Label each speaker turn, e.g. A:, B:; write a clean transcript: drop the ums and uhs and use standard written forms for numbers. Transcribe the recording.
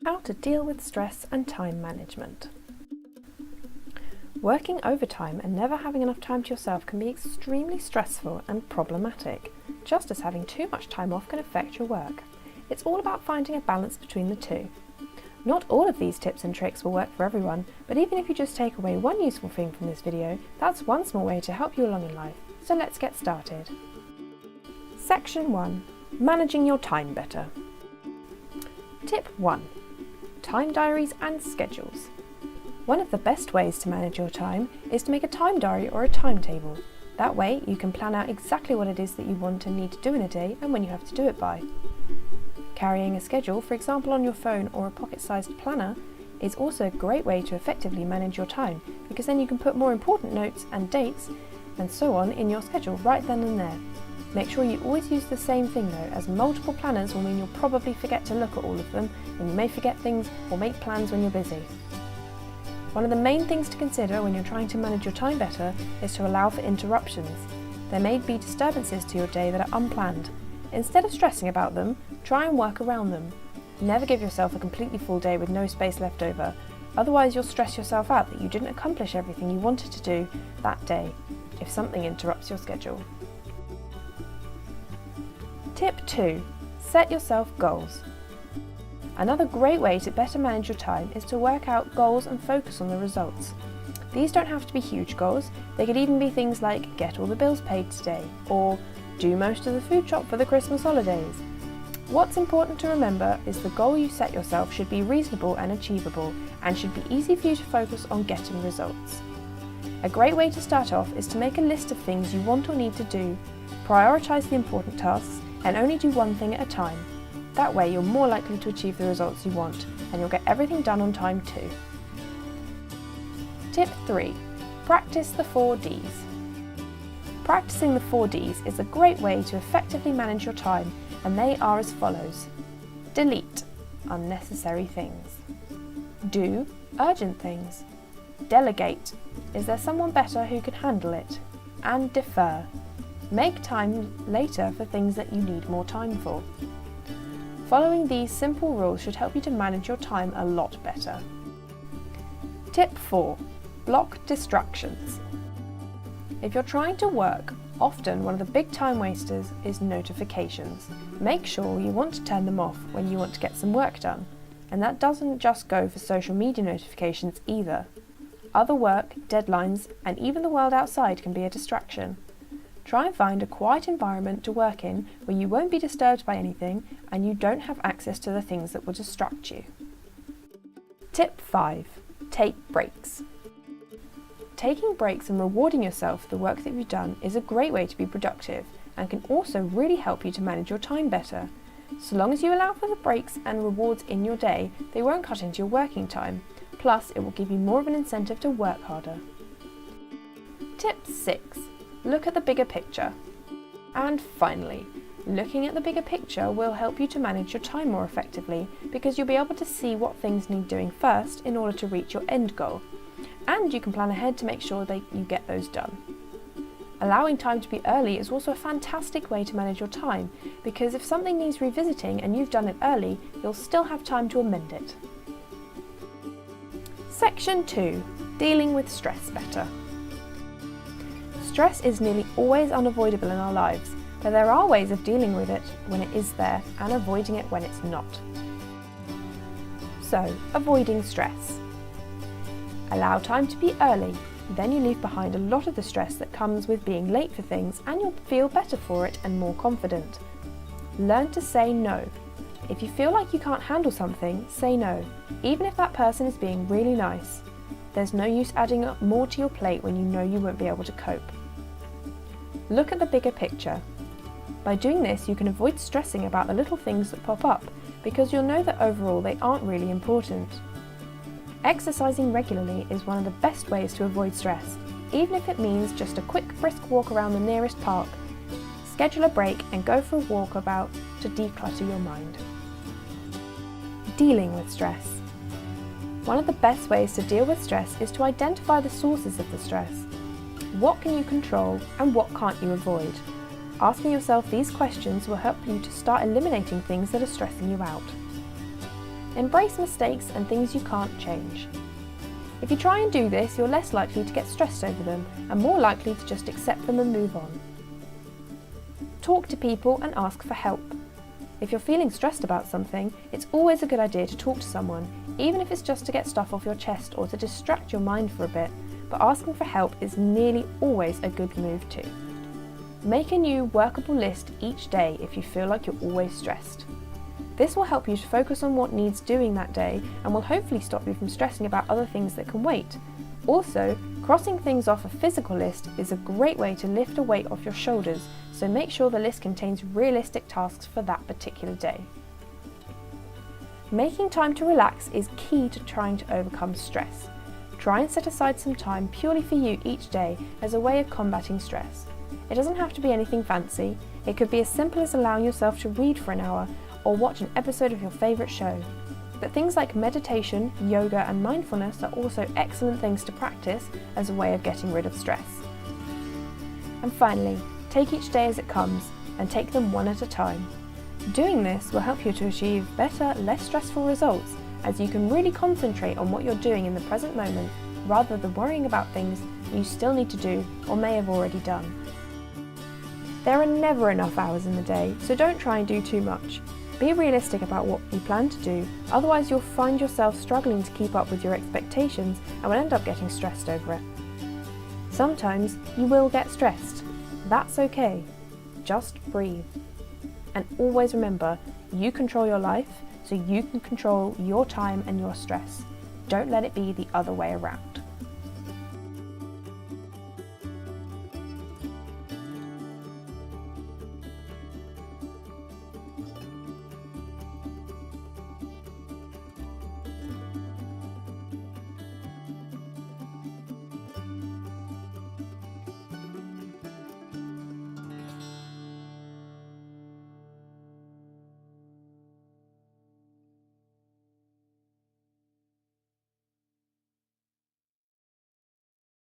A: How to deal with stress and time management. Working overtime and never having enough time to yourself can be extremely stressful and problematic, just as having too much time off can affect your work. It's all about finding a balance between the two. Not all of these tips and tricks will work for everyone, but even if you just take away one useful thing from this video, that's one small way to help you along in life. So let's get started. Section 1. Managing your time better. Tip 1. Time diaries and schedules. One of the best ways to manage your time is to make a time diary or a timetable. That way you can plan out exactly what it is that you want and need to do in a day and when you have to do it by. Carrying a schedule, for example on your phone or a pocket-sized planner, is also a great way to effectively manage your time, because then you can put more important notes and dates and so on in your schedule right then and there. Make sure you always use the same thing though, as multiple planners will mean you'll probably forget to look at all of them, and you may forget things or make plans when you're busy. One of the main things to consider when you're trying to manage your time better is to allow for interruptions. There may be disturbances to your day that are unplanned. Instead of stressing about them, try and work around them. Never give yourself a completely full day with no space left over, otherwise you'll stress yourself out that you didn't accomplish everything you wanted to do that day if something interrupts your schedule. Tip 2. Set yourself goals. Another great way to better manage your time is to work out goals and focus on the results. These don't have to be huge goals, they could even be things like get all the bills paid today, or do most of the food shop for the Christmas holidays. What's important to remember is the goal you set yourself should be reasonable and achievable, and should be easy for you to focus on getting results. A great way to start off is to make a list of things you want or need to do, prioritise the important tasks, and only do one thing at a time. That way you're more likely to achieve the results you want, and you'll get everything done on time too. Tip 3. Practice the 4 Ds. Practicing the 4 Ds is a great way to effectively manage your time, and they are as follows. Delete unnecessary things. Do urgent things. Delegate. Is there someone better who can handle it? And defer. Make time later for things that you need more time for. Following these simple rules should help you to manage your time a lot better. Tip 4. Block distractions. If you're trying to work, often one of the big time wasters is notifications. Make sure you want to turn them off when you want to get some work done. And that doesn't just go for social media notifications either. Other work, deadlines, and even the world outside can be a distraction. Try and find a quiet environment to work in where you won't be disturbed by anything and you don't have access to the things that will distract you. Tip 5. Take breaks. Taking breaks and rewarding yourself for the work that you've done is a great way to be productive and can also really help you to manage your time better. So long as you allow for the breaks and rewards in your day, they won't cut into your working time. Plus, it will give you more of an incentive to work harder. Tip 6. Look at the bigger picture. And finally, looking at the bigger picture will help you to manage your time more effectively, because you'll be able to see what things need doing first in order to reach your end goal. And you can plan ahead to make sure that you get those done. Allowing time to be early is also a fantastic way to manage your time, because if something needs revisiting and you've done it early, you'll still have time to amend it. Section 2. Dealing with stress better. Stress is nearly always unavoidable in our lives, but there are ways of dealing with it when it is there and avoiding it when it's not. So, avoiding stress. Allow time to be early, then you leave behind a lot of the stress that comes with being late for things, and you'll feel better for it and more confident. Learn to say no. If you feel like you can't handle something, say no, even if that person is being really nice. There's no use adding up more to your plate when you know you won't be able to cope. Look at the bigger picture. By doing this, you can avoid stressing about the little things that pop up, because you'll know that overall they aren't really important. Exercising regularly is one of the best ways to avoid stress, even if it means just a quick brisk walk around the nearest park. Schedule a break and go for a walk about to declutter your mind. Dealing with stress. One of the best ways to deal with stress is to identify the sources of the stress. What can you control and what can't you avoid? Asking yourself these questions will help you to start eliminating things that are stressing you out. Embrace mistakes and things you can't change. If you try and do this, you're less likely to get stressed over them and more likely to just accept them and move on. Talk to people and ask for help. If you're feeling stressed about something, it's always a good idea to talk to someone, even if it's just to get stuff off your chest or to distract your mind for a bit, but asking for help is nearly always a good move too. Make a new workable list each day if you feel like you're always stressed. This will help you to focus on what needs doing that day and will hopefully stop you from stressing about other things that can wait. Also, crossing things off a physical list is a great way to lift a weight off your shoulders, so make sure the list contains realistic tasks for that particular day. Making time to relax is key to trying to overcome stress. Try and set aside some time purely for you each day as a way of combating stress. It doesn't have to be anything fancy. It could be as simple as allowing yourself to read for an hour or watch an episode of your favourite show. But things like meditation, yoga and mindfulness are also excellent things to practice as a way of getting rid of stress. And finally, take each day as it comes and take them one at a time. Doing this will help you to achieve better, less stressful results, as you can really concentrate on what you're doing in the present moment rather than worrying about things you still need to do or may have already done. There are never enough hours in the day, so don't try and do too much. Be realistic about what you plan to do, otherwise you'll find yourself struggling to keep up with your expectations and will end up getting stressed over it. Sometimes you will get stressed. That's okay. Just breathe. And always remember, you control your life, so you can control your time and your stress. Don't let it be the other way around.